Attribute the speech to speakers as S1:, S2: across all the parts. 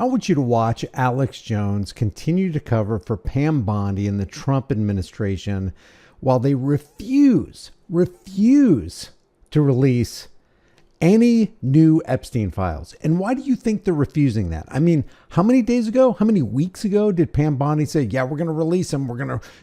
S1: I want you to watch Alex Jones continue to cover for Pam Bondi and the Trump administration while they refuse to release any new Epstein files. And why do you think they're refusing that? I mean, how many days ago, how many weeks ago did Pam Bondi say, yeah, we're going to release them.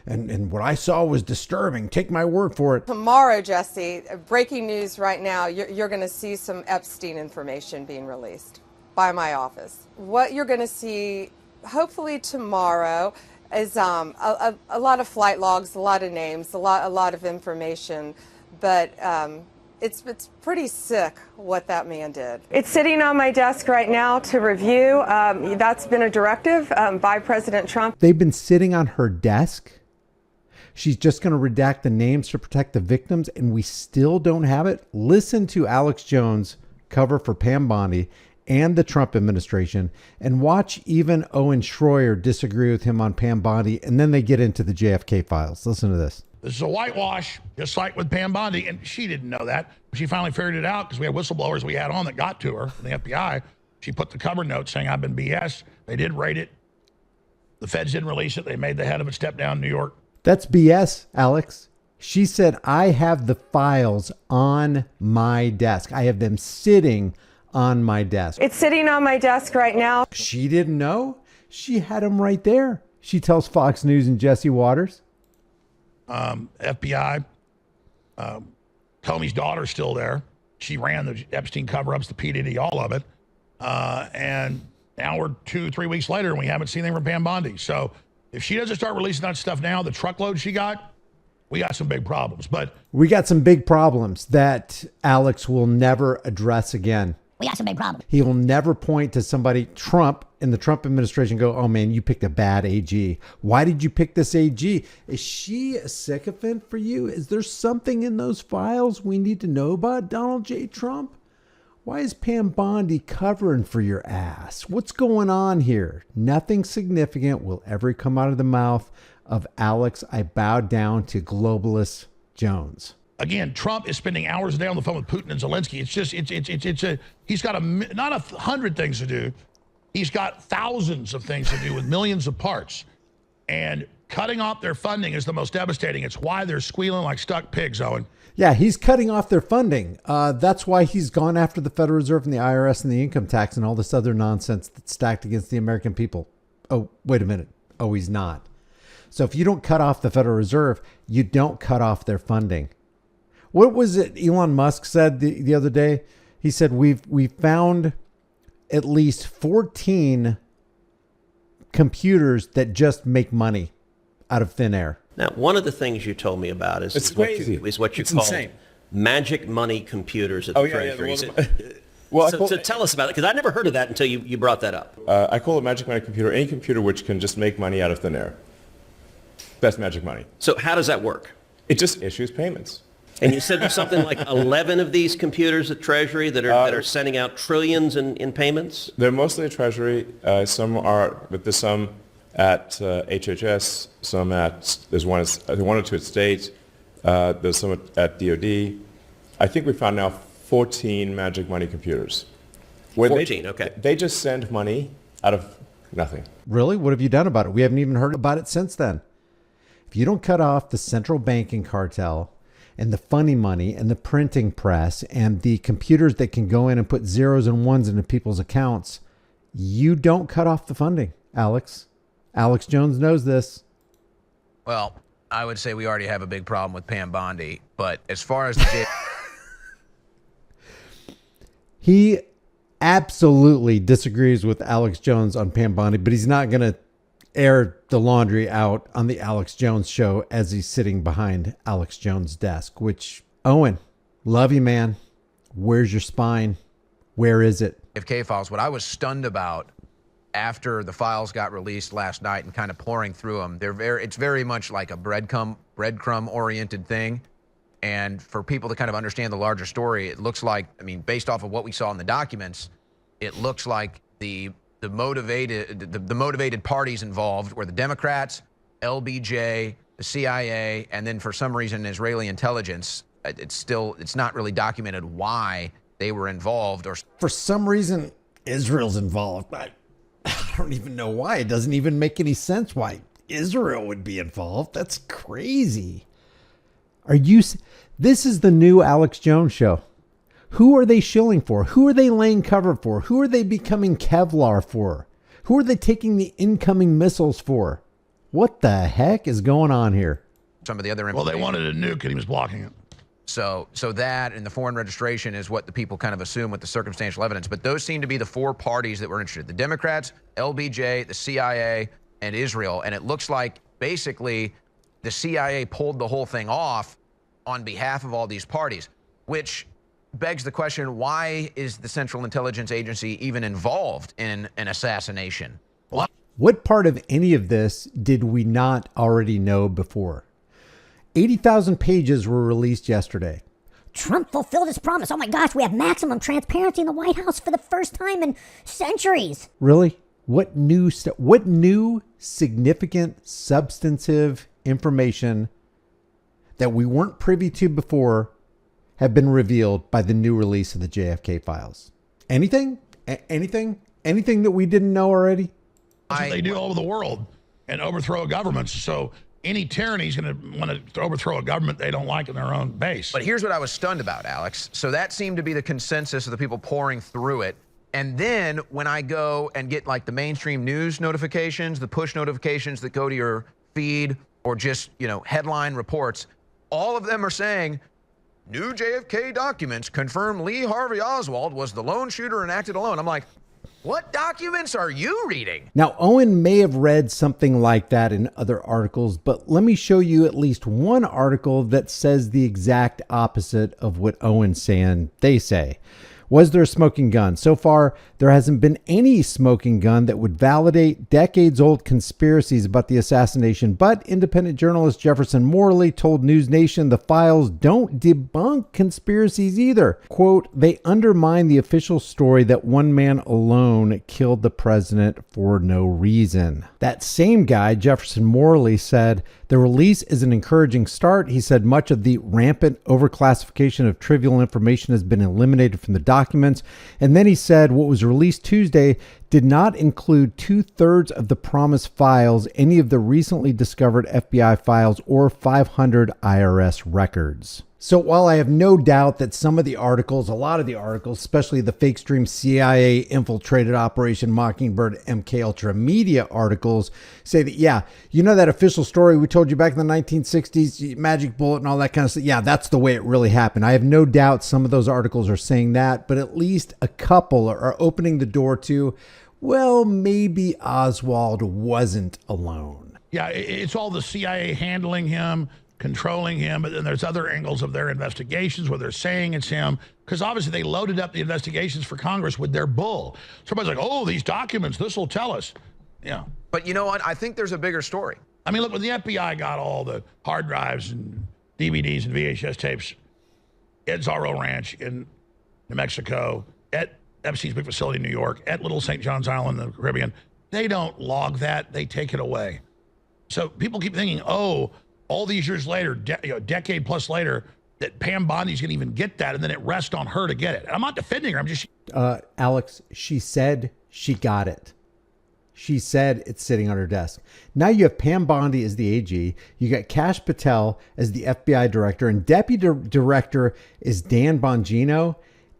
S1: And what I saw was disturbing. Take my word for it.
S2: Tomorrow, Jesse, breaking news right now, you're going to see some Epstein information being released by my office. What you're going to see, hopefully tomorrow, is a lot of flight logs, a lot of names, a lot of information, but it's pretty sick what that man did. It's sitting on my desk right now to review. That's been a directive by President Trump.
S1: They've been sitting on her desk. She's just going to redact the names to protect the victims, and we still don't have it. Listen to Alex Jones cover for Pam Bondi and the Trump administration, and watch even Owen Schroyer disagree with him on Pam Bondi, and then they get into the JFK files. Listen to this.
S3: This is a whitewash, just like with Pam Bondi, and she didn't know that. She finally figured it out because we had whistleblowers we had on that got to her from the FBI. She put the cover note saying, I've been BS. They did raid it. The feds didn't release it. They made the head of it step down in New York.
S1: That's BS, Alex. She said, I have the files on my desk. I have them sitting on my desk.
S2: It's sitting on my desk right now.
S1: She didn't know. She had them right there. She tells Fox News and Jesse Waters.
S3: FBI, Comey's daughter's still there. She ran the Epstein cover-ups, the P. Diddy, all of it. And now we're 2-3 weeks later and we haven't seen anything from Pam Bondi. So if she doesn't start releasing that stuff now, the truckload she got, we got some big problems. But
S1: we got some big problems that Alex will never address again.
S4: We got some big problems.
S1: He will never point to somebody, Trump, in the Trump administration, go, oh man, you picked a bad AG. Why did you pick this AG? Is she a sycophant for you? Is there something in those files we need to know about Donald J. Trump? Why is Pam Bondi covering for your ass? What's going on here? Nothing significant will ever come out of the mouth of Alex. I bow down to globalist Jones.
S3: Again, Trump is spending hours a day on the phone with Putin and Zelensky. It's just, he's got not 100 things to do. He's got thousands of things to do with millions of parts. And cutting off their funding is the most devastating. It's why they're squealing like stuck pigs, Owen.
S1: Yeah, he's cutting off their funding. That's why he's gone after the Federal Reserve and the IRS and the income tax and all this other nonsense that's stacked against the American people. Oh, wait a minute. Oh, he's not. So if you don't cut off the Federal Reserve, you don't cut off their funding. What was it Elon Musk said the other day? He said, we found at least 14 computers that just make money out of thin air.
S5: Now, one of the things you told me about is what you call
S6: insane.
S5: Magic money computers at the Treasury.
S6: Well,
S5: so tell us about it, because I never heard of that until you brought that up.
S6: I call a magic money computer any computer which can just make money out of thin air. That's magic money.
S5: So how does that work?
S6: It just issues payments.
S5: And you said there's something like 11 of these computers at Treasury that are sending out trillions in payments?
S6: They're mostly at Treasury. Some are, but there's some at HHS, some there's one or two at State, there's some at DOD. I think we found now 14 magic money computers.
S5: 14, okay.
S6: They just send money out of nothing.
S1: Really? What have you done about it? We haven't even heard about it since then. If you don't cut off the central banking cartel and the funny money and the printing press and the computers that can go in and put zeros and ones into people's accounts, you don't cut off the funding, Alex. Alex Jones knows this.
S7: Well, I would say we already have a big problem with Pam Bondi, but as far as the
S1: he absolutely disagrees with Alex Jones on Pam Bondi, but he's not going to air the laundry out on the Alex Jones show as he's sitting behind Alex Jones' desk, which, Owen, love you, man. Where's your spine? Where is it?
S7: JFK files, what I was stunned about after the files got released last night and kind of pouring through them, it's very much like a breadcrumb oriented thing. And for people to kind of understand the larger story, it looks like, I mean, based off of what we saw in the documents, it looks like the motivated parties involved were the Democrats, LBJ, the CIA, and then for some reason Israeli intelligence. It's not really documented why they were involved, or
S1: for some reason Israel's involved. I don't even know why. It doesn't even make any sense why Israel would be involved. That's crazy. This is the new Alex Jones show. Who are they shilling for? Who are they laying cover for? Who are they becoming Kevlar for? Who are they taking the incoming missiles for? What the heck is going on here?
S7: Some of the other
S3: Well, they
S7: information.
S3: wanted a nuke and he was blocking it.
S7: So that and the foreign registration is what the people kind of assume with the circumstantial evidence. But those seem to be the four parties that were interested: the Democrats, LBJ, the CIA, and Israel. And it looks like basically the CIA pulled the whole thing off on behalf of all these parties, which begs the question: why is the Central Intelligence Agency even involved in an assassination?
S1: What part of any of this did we not already know before? 80,000 pages were released yesterday.
S4: Trump fulfilled his promise. Oh my gosh, we have maximum transparency in the White House for the first time in centuries.
S1: Really? What new significant substantive information that we weren't privy to before have been revealed by the new release of the JFK files? Anything? Anything that we didn't know already?
S3: That's what they do all over the world and overthrow governments. So any tyranny is going to want to overthrow a government they don't like in their own base.
S7: But here's what I was stunned about, Alex. So that seemed to be the consensus of the people pouring through it. And then when I go and get like the mainstream news notifications, the push notifications that go to your feed, or just, headline reports, all of them are saying, new JFK documents confirm Lee Harvey Oswald was the lone shooter and acted alone. I'm like, what documents are you reading?
S1: Now, Owen may have read something like that in other articles, but let me show you at least one article that says the exact opposite of what Owen's saying they say. Was there a smoking gun? So far, there hasn't been any smoking gun that would validate decades-old conspiracies about the assassination, but independent journalist Jefferson Morley told News Nation the files don't debunk conspiracies either. Quote, they undermine the official story that one man alone killed the president for no reason. That same guy, Jefferson Morley, said the release is an encouraging start. He said much of the rampant overclassification of trivial information has been eliminated from the documents. And then he said what was released Tuesday did not include 2/3 of the promised files, any of the recently discovered FBI files, or 500 IRS records. So while I have no doubt that some of the articles, a lot of the articles, especially the fake stream CIA infiltrated Operation Mockingbird MK Ultra media articles, say that, yeah, that official story we told you back in the 1960s, Magic Bullet and all that kind of stuff. Yeah, that's the way it really happened. I have no doubt some of those articles are saying that, but at least a couple are opening the door to, well, maybe Oswald wasn't alone.
S3: Yeah, it's all the CIA handling him, controlling him, but then there's other angles of their investigations where they're saying it's him, because obviously they loaded up the investigations for Congress with their bull. Somebody's like, oh, these documents, this will tell us. Yeah.
S7: But you know what? I think there's a bigger story.
S3: I mean, look, when the FBI got all the hard drives and DVDs and VHS tapes at Zorro Ranch in New Mexico, at Epstein's big facility in New York, at Little St. John's Island in the Caribbean, they don't log that, they take it away. So people keep thinking, oh, all these years later, decade plus later, that Pam Bondi's going to even get that, and then it rests on her to get it. I'm not defending her. I'm just...
S1: Alex, she said she got it. She said it's sitting on her desk. Now you have Pam Bondi as the AG. You got Kash Patel as the FBI director, and deputy director is Dan Bongino.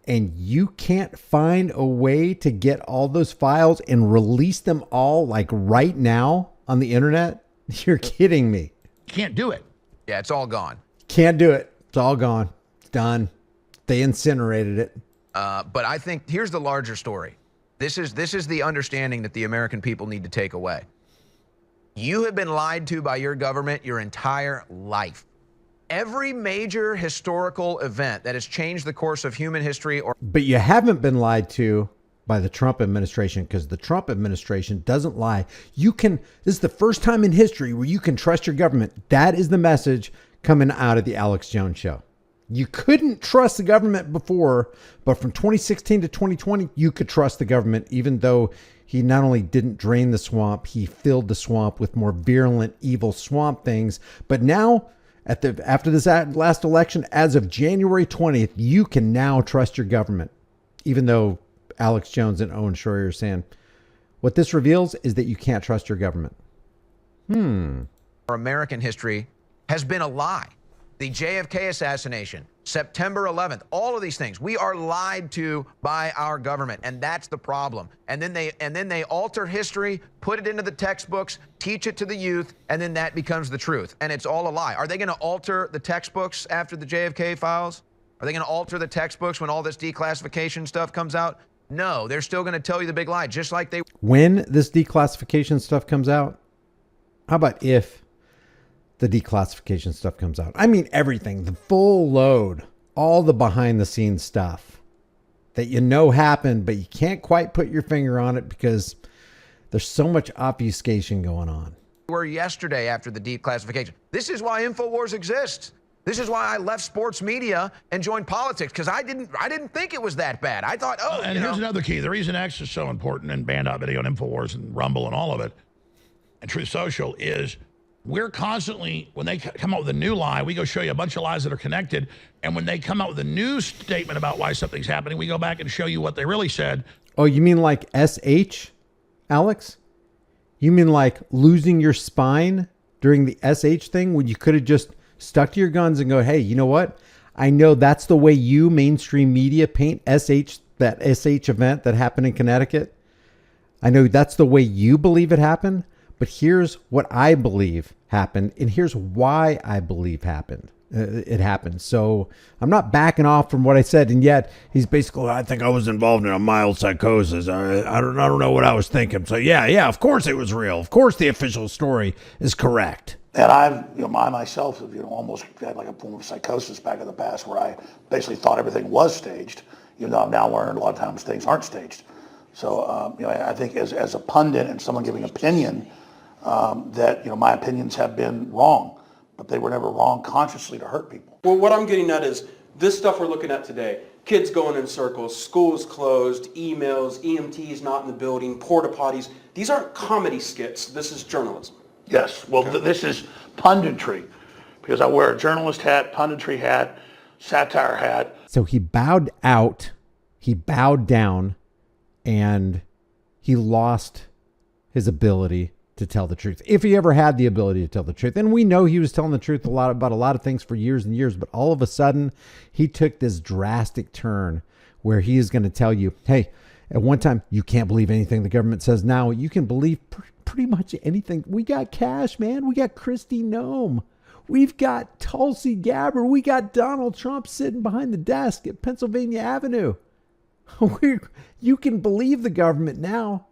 S1: And you can't find a way to get all those files and release them all like right now on the internet? You're kidding me.
S3: Can't do it.
S7: Yeah, it's all gone.
S1: Can't do it. It's all gone. It's done. They incinerated it.
S7: But I think here's the larger story. This is the understanding that the American people need to take away. You have been lied to by your government your entire life. Every major historical event that has changed the course of human history,
S1: but you haven't been lied to by the Trump administration, because the Trump administration doesn't lie. This is the first time in history where you can trust your government. That is the message coming out of the Alex Jones show. You couldn't trust the government before, but from 2016 to 2020, you could trust the government, even though he not only didn't drain the swamp, he filled the swamp with more virulent, evil swamp things. But now, after this last election, as of January 20th, you can now trust your government, even though Alex Jones and Owen Schroyer are saying, What this reveals is that you can't trust your government.
S7: Our American history has been a lie. The JFK assassination, September 11th, all of these things, we are lied to by our government, and that's the problem. And then they alter history, put it into the textbooks, teach it to the youth, and then that becomes the truth. And it's all a lie. Are they going to alter the textbooks after the JFK files? Are they going to alter the textbooks when all this declassification stuff comes out? No, they're still going to tell you the big lie, just like they...
S1: When this declassification stuff comes out, how about if the declassification stuff comes out? I mean, everything, the full load, all the behind the scenes stuff that you know happened, but you can't quite put your finger on it because there's so much obfuscation going on.
S7: Were yesterday after the declassification. This is why InfoWars exists. This is why I left sports media and joined politics, because I didn't think it was that bad. I thought,
S3: and here's another key. The reason X is so important, and Band.video and InfoWars and Rumble and all of it, and Truth Social, is we're constantly, when they come out with a new lie, we go show you a bunch of lies that are connected. And when they come out with a new statement about why something's happening, we go back and show you what they really said.
S1: Oh, you mean like SH, Alex? You mean like losing your spine during the SH thing when you could have just stuck to your guns and go, hey, you know what? I know that's the way you mainstream media paint SH, that SH event that happened in Connecticut. I know that's the way you believe it happened, but here's what I believe happened, and here's why I believe it happened. So I'm not backing off from what I said, and yet he's basically, I think I was involved in a mild psychosis. I don't know what I was thinking. So yeah, of course it was real. Of course the official story is correct.
S8: And I myself have, almost had like a form of psychosis back in the past where I basically thought everything was staged, even though I've now learned a lot of times things aren't staged. So, I think as a pundit and someone giving opinion, that, my opinions have been wrong, but they were never wrong consciously to hurt people.
S9: Well, what I'm getting at is this stuff we're looking at today. Kids going in circles, schools closed, emails, EMTs not in the building, porta potties. These aren't comedy skits. This is journalism.
S8: Yes, well, this is punditry, because I wear a journalist hat, punditry hat, satire hat.
S1: So he bowed out, he bowed down, and he lost his ability to tell the truth. If he ever had the ability to tell the truth. And we know he was telling the truth about a lot of things for years and years, but all of a sudden he took this drastic turn where he is going to tell you, hey, at one time, you can't believe anything the government says. Now you can believe pretty much anything. We got Cash, man. We got Kristi Noem. We've got Tulsi Gabbard. We got Donald Trump sitting behind the desk at Pennsylvania Avenue. You can believe the government now.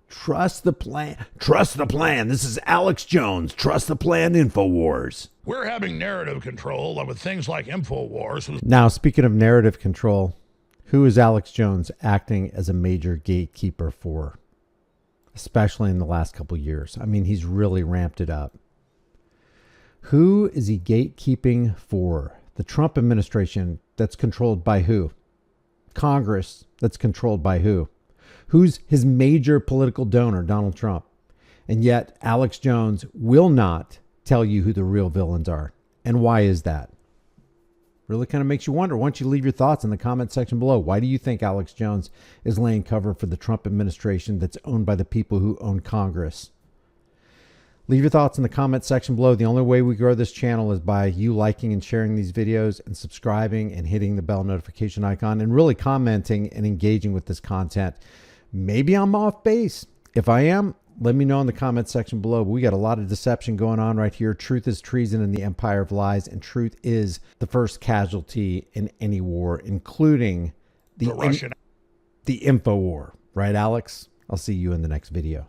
S1: Trust the plan. Trust the plan. This is Alex Jones. Trust the plan, InfoWars.
S3: We're having narrative control with things like InfoWars.
S1: Now, speaking of narrative control, who is Alex Jones acting as a major gatekeeper for? Especially in the last couple of years. I mean, he's really ramped it up. Who is he gatekeeping for? The Trump administration that's controlled by who? Congress that's controlled by who? Who's his major political donor? Donald Trump. And yet Alex Jones will not tell you who the real villains are. And why is that? Really kind of makes you wonder. Why don't you leave your thoughts in the comment section below? Why do you think Alex Jones is laying cover for the Trump administration that's owned by the people who own Congress? Leave your thoughts in the comment section below. The only way we grow this channel is by you liking and sharing these videos and subscribing and hitting the bell notification icon and really commenting and engaging with this content. Maybe I'm off base. If I am, let me know in the comment section below. But we got a lot of deception going on right here. Truth is treason in the empire of lies, and truth is the first casualty in any war, including the Info war. Right, Alex? I'll see you in the next video.